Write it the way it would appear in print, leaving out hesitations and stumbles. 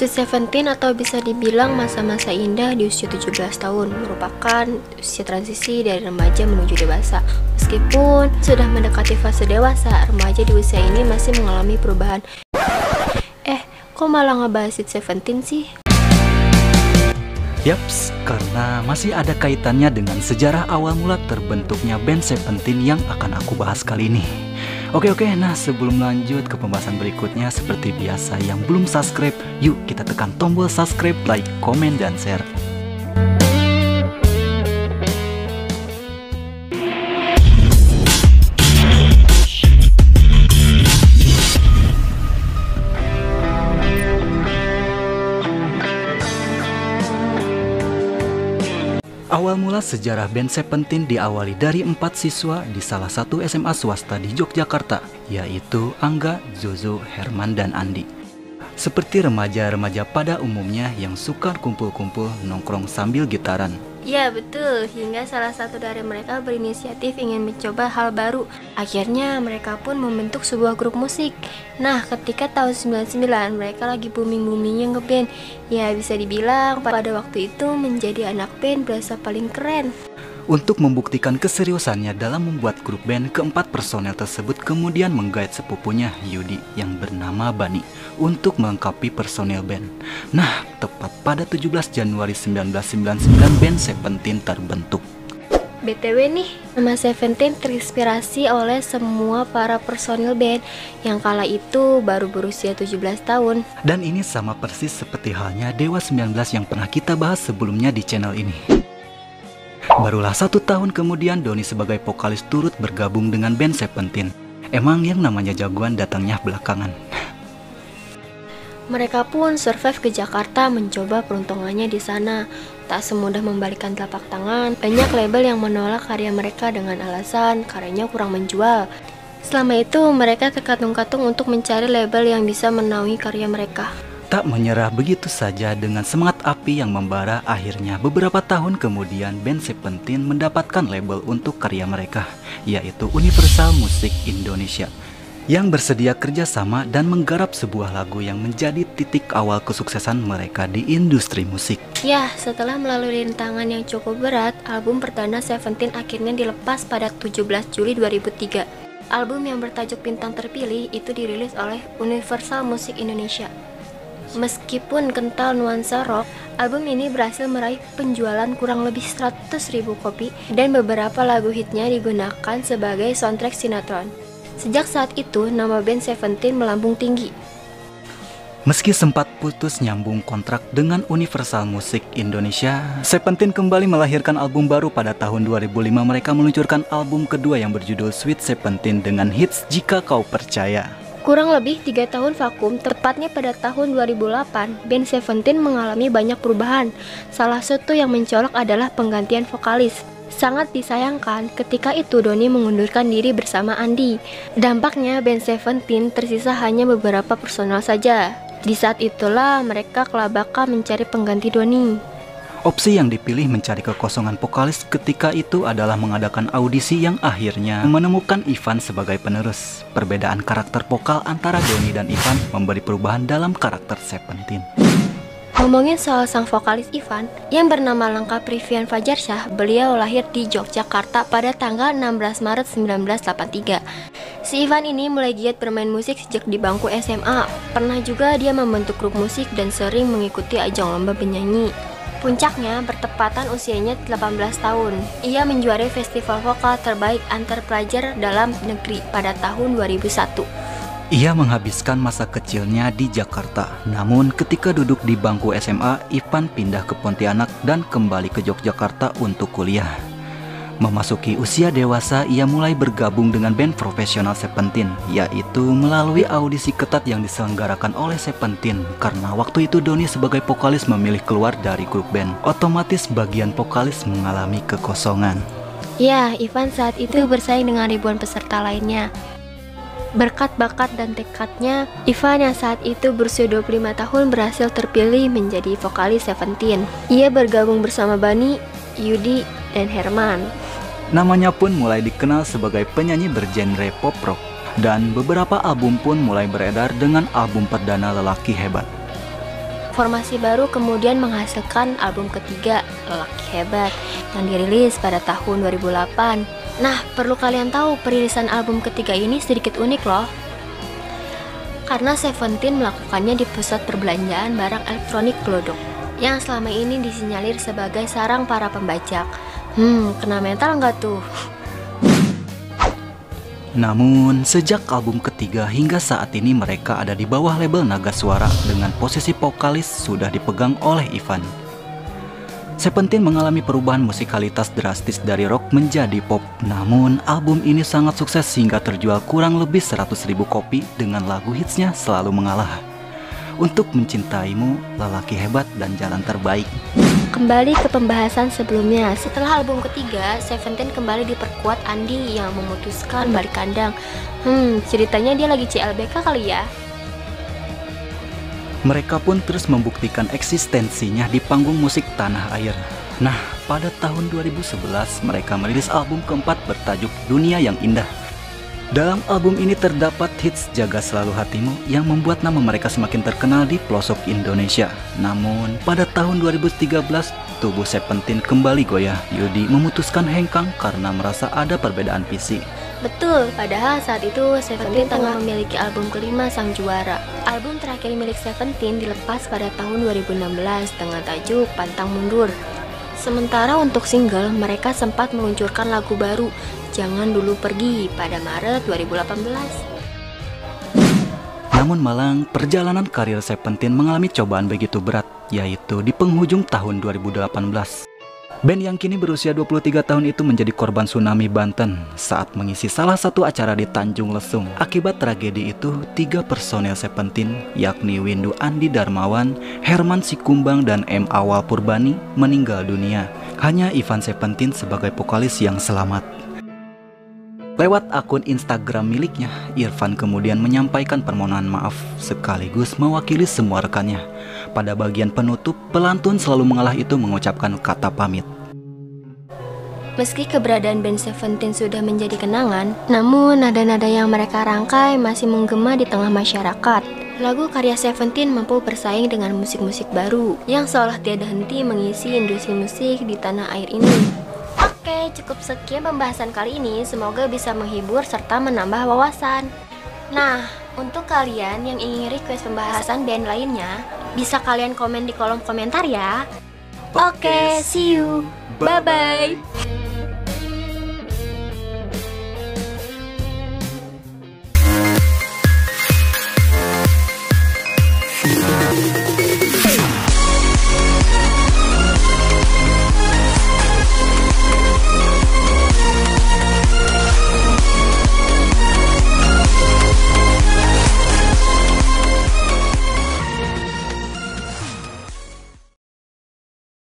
Sweet Seventeen atau bisa dibilang masa-masa indah di usia 17 tahun merupakan usia transisi dari remaja menuju dewasa. Meskipun sudah mendekati fase dewasa, remaja di usia ini masih mengalami perubahan. Kok malah ngebahas Sweet Seventeen sih? Yaps, karena masih ada kaitannya dengan sejarah awal mula terbentuknya band Seventeen yang akan aku bahas kali ini. Oke, nah sebelum lanjut ke pembahasan berikutnya, seperti biasa yang belum subscribe, yuk kita tekan tombol subscribe, like, komen, dan share. Awal mula sejarah band Seventeen diawali dari 4 siswa di salah satu SMA swasta di Yogyakarta, yaitu Angga, Zozo, Herman, dan Andi. Seperti remaja-remaja pada umumnya yang suka kumpul-kumpul nongkrong sambil gitaran. Ya betul, hingga salah satu dari mereka berinisiatif ingin mencoba hal baru. Akhirnya mereka pun membentuk sebuah grup musik. Nah, ketika tahun 99 mereka lagi booming-boomingnya ngeband. Ya bisa dibilang pada waktu itu menjadi anak band berasa paling keren. Untuk membuktikan keseriusannya dalam membuat grup band, keempat personel tersebut kemudian menggait sepupunya Yudi yang bernama Bani untuk melengkapi personel band. Nah, tepat pada 17 Januari 1999 band Seventeen terbentuk. BTW nih, nama Seventeen terinspirasi oleh semua para personil band yang kala itu baru berusia 17 tahun. Dan ini sama persis seperti halnya Dewa 19 yang pernah kita bahas sebelumnya di channel ini. Barulah 1 tahun kemudian Doni sebagai vokalis turut bergabung dengan band Seventeen. Emang yang namanya jagoan datangnya belakangan. Mereka pun survive ke Jakarta mencoba peruntungannya di sana. Tak semudah membalikan telapak tangan. Banyak label yang menolak karya mereka dengan alasan karyanya kurang menjual. Selama itu mereka terkatung-katung untuk mencari label yang bisa menaungi karya mereka. Tak menyerah begitu saja dengan semangat api yang membara, akhirnya beberapa tahun kemudian band Seventeen mendapatkan label untuk karya mereka, yaitu Universal Music Indonesia, yang bersedia kerjasama dan menggarap sebuah lagu yang menjadi titik awal kesuksesan mereka di industri musik. Ya, setelah melalui rintangan yang cukup berat, album perdana Seventeen akhirnya dilepas pada 17 Juli 2003. Album yang bertajuk Bintang Terpilih itu dirilis oleh Universal Music Indonesia. Meskipun kental nuansa rock, album ini berhasil meraih penjualan kurang lebih 100.000 kopi dan beberapa lagu hitnya digunakan sebagai soundtrack sinetron. Sejak saat itu, nama band Seventeen melambung tinggi. Meski sempat putus nyambung kontrak dengan Universal Music Indonesia, Seventeen kembali melahirkan album baru pada tahun 2005. Mereka meluncurkan album kedua yang berjudul Sweet Seventeen dengan hits Jika Kau Percaya. Kurang lebih 3 tahun vakum, tepatnya pada tahun 2008, band Seventeen mengalami banyak perubahan. Salah satu yang mencolok adalah penggantian vokalis. Sangat disayangkan ketika itu Doni mengundurkan diri bersama Andi. Dampaknya band Seventeen tersisa hanya beberapa personel saja. Di saat itulah mereka kelabakan mencari pengganti Doni. Opsi yang dipilih mencari kekosongan vokalis ketika itu adalah mengadakan audisi yang akhirnya menemukan Ivan sebagai penerus. Perbedaan karakter vokal antara Doni dan Ivan memberi perubahan dalam karakter Seventeen. Ngomongin soal sang vokalis Ivan, yang bernama lengkap Rivian Fajarsyah, beliau lahir di Yogyakarta pada tanggal 16 Maret 1983. Si Ivan ini mulai giat bermain musik sejak di bangku SMA. Pernah juga dia membentuk grup musik dan sering mengikuti ajang lomba penyanyi. Puncaknya bertepatan usianya 18 tahun. Ia menjuarai festival vokal terbaik antar pelajar dalam negeri pada tahun 2001. Ia menghabiskan masa kecilnya di Jakarta. Namun ketika duduk di bangku SMA, Ivan pindah ke Pontianak dan kembali ke Yogyakarta untuk kuliah. Memasuki usia dewasa, ia mulai bergabung dengan band profesional Seventeen, yaitu melalui audisi ketat yang diselenggarakan oleh Seventeen. Karena waktu itu Doni sebagai vokalis memilih keluar dari grup band, otomatis bagian vokalis mengalami kekosongan. Ya, Ivan saat itu bersaing dengan ribuan peserta lainnya. Berkat bakat dan tekadnya, Ivan yang saat itu berusia 25 tahun berhasil terpilih menjadi vokalis Seventeen. Ia bergabung bersama Bani, Yudi, dan Herman. Namanya pun mulai dikenal sebagai penyanyi bergenre pop rock, dan beberapa album pun mulai beredar dengan album perdana Lelaki Hebat. Formasi baru kemudian menghasilkan album ketiga, Lelaki Hebat, yang dirilis pada tahun 2008. Nah, perlu kalian tahu perilisan album ketiga ini sedikit unik loh. Karena Seventeen melakukannya di pusat perbelanjaan barang elektronik Glodok, yang selama ini disinyalir sebagai sarang para pembajak. Kena mental nggak tuh? Namun, sejak album ketiga hingga saat ini mereka ada di bawah label Naga Suara dengan posisi vokalis sudah dipegang oleh Ivan. Seventeen mengalami perubahan musikalitas drastis dari rock menjadi pop. Namun, album ini sangat sukses hingga terjual kurang lebih 100.000 kopi dengan lagu hitsnya Selalu Mengalah, Untuk Mencintaimu, Lelaki Hebat, dan Jalan Terbaik. Kembali ke pembahasan sebelumnya, setelah album ketiga, Seventeen kembali diperkuat Andi yang memutuskan balik kandang. Ceritanya dia lagi CLBK kali ya? Mereka pun terus membuktikan eksistensinya di panggung musik tanah air. Nah, pada tahun 2011 mereka merilis album keempat bertajuk Dunia Yang Indah. Dalam album ini terdapat hits Jaga Selalu Hatimu yang membuat nama mereka semakin terkenal di pelosok Indonesia. Namun, pada tahun 2013, tubuh Seventeen kembali goyah. Yudi memutuskan hengkang karena merasa ada perbedaan fisik. Betul, padahal saat itu Seventeen tengah memiliki album kelima Sang Juara. Album terakhir milik Seventeen dilepas pada tahun 2016 dengan tajuk Pantang Mundur. Sementara untuk single, mereka sempat meluncurkan lagu baru, Jangan Dulu Pergi, pada Maret 2018. Namun malang, perjalanan karir Seventeen mengalami cobaan begitu berat, yaitu di penghujung tahun 2018. Band yang kini berusia 23 tahun itu menjadi korban tsunami Banten saat mengisi salah satu acara di Tanjung Lesung. Akibat tragedi itu, 3 personel Seventeen, yakni Windu Andi Darmawan, Herman Sikumbang, dan M. Awal Purbani meninggal dunia. Hanya Ivan Seventeen sebagai vokalis yang selamat. Lewat akun Instagram miliknya, Irfan kemudian menyampaikan permohonan maaf sekaligus mewakili semua rekannya. Pada bagian penutup, pelantun Selalu Mengalah itu mengucapkan kata pamit. Meski keberadaan band Seventeen sudah menjadi kenangan, namun nada-nada yang mereka rangkai masih menggema di tengah masyarakat. Lagu karya Seventeen mampu bersaing dengan musik-musik baru yang seolah tiada henti mengisi industri musik di tanah air ini. Oke, cukup sekian pembahasan kali ini. Semoga bisa menghibur serta menambah wawasan. Nah, untuk kalian yang ingin request pembahasan band lainnya, bisa kalian komen di kolom komentar ya. Oke, see you. Bye-bye.